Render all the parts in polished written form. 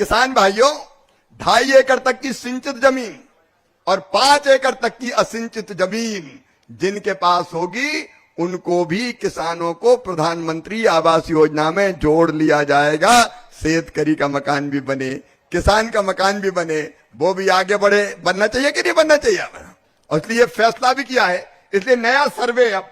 किसान भाइयों, 2.5 एकड़ तक की सिंचित जमीन और 5 एकड़ तक की असिंचित जमीन जिनके पास होगी उनको भी किसानों को प्रधानमंत्री आवास योजना में जोड़ लिया जाएगा। शेतकरी का मकान भी बने, किसान का मकान भी बने, वो भी आगे बढ़े। बनना चाहिए कि नहीं बनना चाहिए? और इसलिए फैसला भी किया है। इसलिए नया सर्वे अब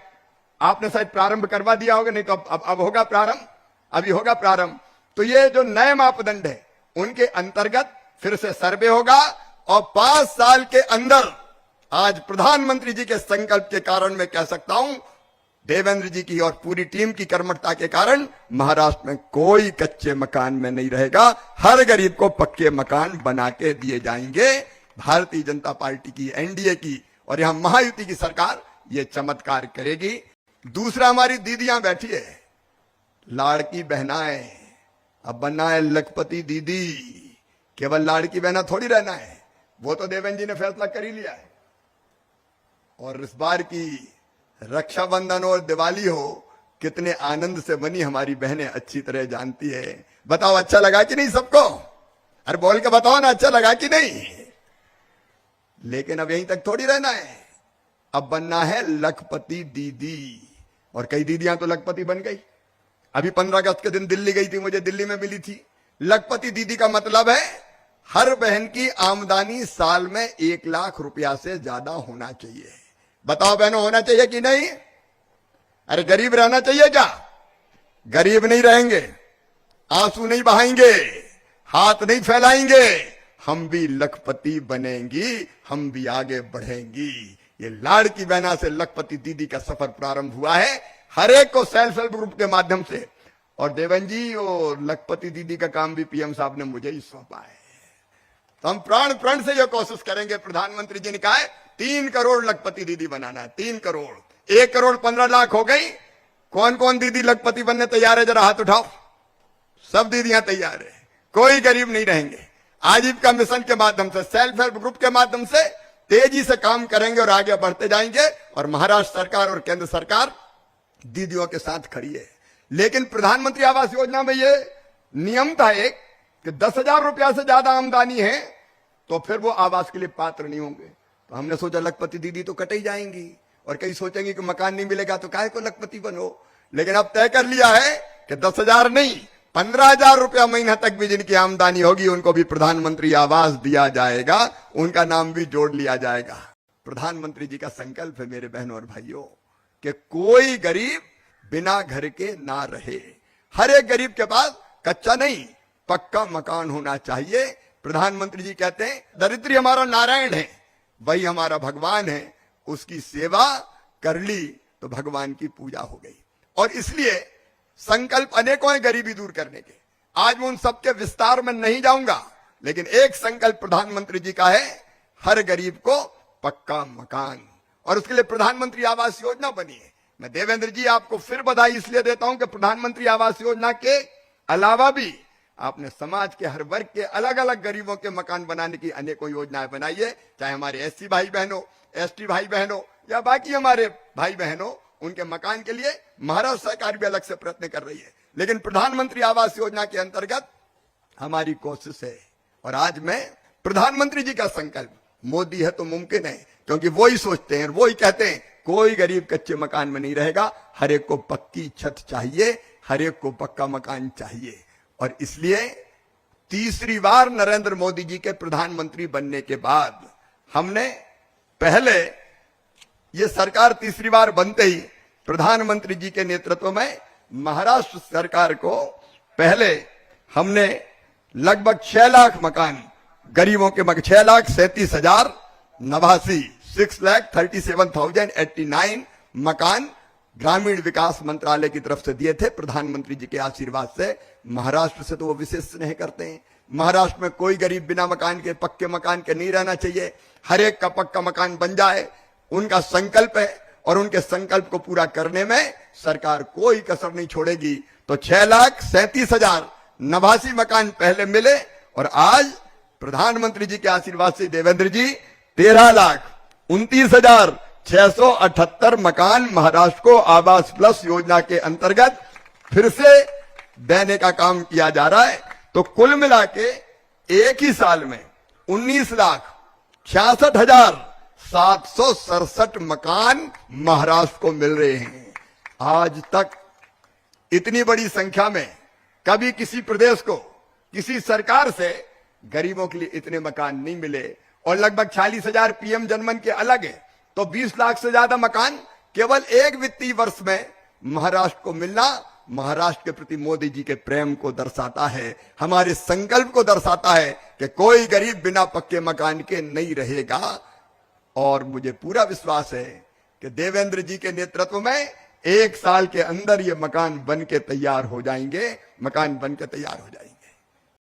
आपने शायद प्रारंभ करवा दिया होगा, नहीं तो अब होगा प्रारंभ, अभी होगा प्रारंभ। तो ये जो नए मापदंड है उनके अंतर्गत फिर से सर्वे होगा और 5 साल के अंदर, आज प्रधानमंत्री जी के संकल्प के कारण मैं कह सकता हूं, देवेंद्र जी की और पूरी टीम की कर्मठता के कारण महाराष्ट्र में कोई कच्चे मकान में नहीं रहेगा। हर गरीब को पक्के मकान बना के दिए जाएंगे। भारतीय जनता पार्टी की, एनडीए की और यहां महायुति की सरकार ये चमत्कार करेगी। दूसरा, हमारी दीदियां बैठी है, लाड़की बहनाएं, अब बनना है लखपति दीदी। केवल लाड़की बहना थोड़ी रहना है, वो तो देवेंद्र जी ने फैसला कर ही लिया है। और इस बार की रक्षाबंधन और दिवाली हो, कितने आनंद से बनी हमारी बहनें अच्छी तरह जानती है। बताओ अच्छा लगा कि नहीं सबको? अरे बोल के बताओ ना, अच्छा लगा कि नहीं? लेकिन अब यहीं तक थोड़ी रहना है, अब बनना है लखपति दीदी। और कई दीदियां तो लखपति बन गई। अभी 15 अगस्त के दिन दिल्ली गई थी, मुझे दिल्ली में मिली थी। लखपति दीदी का मतलब है हर बहन की आमदनी साल में 1 लाख रुपया से ज्यादा होना चाहिए। बताओ बहनों, होना चाहिए कि नहीं? अरे गरीब रहना चाहिए क्या? गरीब नहीं रहेंगे, आंसू नहीं बहाएंगे, हाथ नहीं फैलाएंगे, हम भी लखपति बनेंगी, हम भी आगे बढ़ेंगी। ये लाड़की बहना से लखपति दीदी का सफर प्रारंभ हुआ है, हर एक को सेल्फ हेल्प ग्रुप के माध्यम से। और देवेंद्र जी, वो लखपति दीदी का काम भी पीएम साहब ने मुझे ही सौंपा है। तो हम प्राण प्रण से ये कोशिश करेंगे। प्रधानमंत्री जी ने कहा है 3 करोड़ लखपति दीदी बनाना है। 3 करोड़, 1 करोड़ 15 लाख हो गई। कौन कौन दीदी लखपति बनने तैयार है? जरा हाथ उठाओ। सब दीदियां तैयार है, कोई गरीब नहीं रहेंगे। आजीविका मिशन के माध्यम से, सेल्फ हेल्प ग्रुप के माध्यम से तेजी से काम करेंगे और आगे बढ़ते जाएंगे। और महाराष्ट्र सरकार और केंद्र सरकार दीदियों के साथ खड़ी है। लेकिन प्रधानमंत्री आवास योजना में ये नियम था एक कि 10,000 रुपया से ज्यादा आमदनी है तो फिर वो आवास के लिए पात्र नहीं होंगे। तो हमने सोचा लखपति दीदी तो कट ही जाएंगी, और कई सोचेंगे कि मकान नहीं मिलेगा तो काहे को लखपति बनो। लेकिन अब तय कर लिया है कि 10,000 नहीं, 15,000 रुपया महीना तक भी जिनकी आमदनी होगी उनको भी प्रधानमंत्री आवास दिया जाएगा, उनका नाम भी जोड़ लिया जाएगा। प्रधानमंत्री जी का संकल्प है मेरे बहनों और भाइयों कि कोई गरीब बिना घर के ना रहे। हर एक गरीब के पास कच्चा नहीं, पक्का मकान होना चाहिए। प्रधानमंत्री जी कहते हैं दरिद्री हमारा नारायण है, वही हमारा भगवान है, उसकी सेवा कर ली तो भगवान की पूजा हो गई। और इसलिए संकल्प अनेकों हैं गरीबी दूर करने के। आज मैं उन सबके विस्तार में नहीं जाऊंगा, लेकिन एक संकल्प प्रधानमंत्री जी का है, हर गरीब को पक्का मकान। और उसके लिए प्रधानमंत्री आवास योजना बनी है। मैं देवेंद्र जी आपको फिर बधाई इसलिए देता हूं कि प्रधानमंत्री आवास योजना के अलावा भी आपने समाज के हर वर्ग के अलग अलग गरीबों के मकान बनाने की अनेकों योजनाएं बनाई है। चाहे हमारे एससी भाई बहनों, एसटी भाई बहनों या बाकी हमारे भाई बहनों, उनके मकान के लिए महाराष्ट्र सरकार भी अलग से प्रयत्न कर रही है। लेकिन प्रधानमंत्री आवास योजना के अंतर्गत हमारी कोशिश है। और आज मैं प्रधानमंत्री जी का संकल्प, मोदी है तो मुमकिन है, क्योंकि वो ही सोचते हैं, वो ही कहते हैं कोई गरीब कच्चे मकान में नहीं रहेगा, हर एक को पक्की छत चाहिए, हर एक को पक्का मकान चाहिए। और इसलिए तीसरी बार नरेंद्र मोदी जी के प्रधानमंत्री बनने के बाद हमने पहले, ये सरकार तीसरी बार बनते ही प्रधानमंत्री जी के नेतृत्व में महाराष्ट्र सरकार को पहले हमने लगभग 6 लाख मकान गरीबों के 6,37,089 6,37,089 मकान ग्रामीण विकास मंत्रालय की तरफ से दिए थे प्रधानमंत्री जी के आशीर्वाद से। महाराष्ट्र से तो वो विशेष स्नेह करते हैं। महाराष्ट्र में कोई गरीब बिना मकान के, पक्के मकान के नहीं रहना चाहिए, हर एक का पक्का मकान बन जाए, उनका संकल्प है। और उनके संकल्प को पूरा करने में सरकार कोई कसर नहीं छोड़ेगी। तो 6,37,089 मकान पहले मिले, और आज प्रधानमंत्री जी के आशीर्वाद से देवेंद्र जी 13,29,678 मकान महाराष्ट्र को आवास प्लस योजना के अंतर्गत फिर से देने का काम किया जा रहा है। तो कुल मिला के एक ही साल में 19,66,767 मकान महाराष्ट्र को मिल रहे हैं। आज तक इतनी बड़ी संख्या में कभी किसी प्रदेश को, किसी सरकार से गरीबों के लिए इतने मकान नहीं मिले। और लगभग 46,000 पीएम जनमन के अलग है, तो 20 लाख से ज्यादा मकान केवल एक वित्तीय वर्ष में महाराष्ट्र को मिलना महाराष्ट्र के प्रति मोदी जी के प्रेम को दर्शाता है, हमारे संकल्प को दर्शाता है कि कोई गरीब बिना पक्के मकान के नहीं रहेगा। और मुझे पूरा विश्वास है कि देवेंद्र जी के नेतृत्व में 1 साल के अंदर ये मकान बन के तैयार हो जाएंगे, मकान बन के तैयार हो जाएंगे।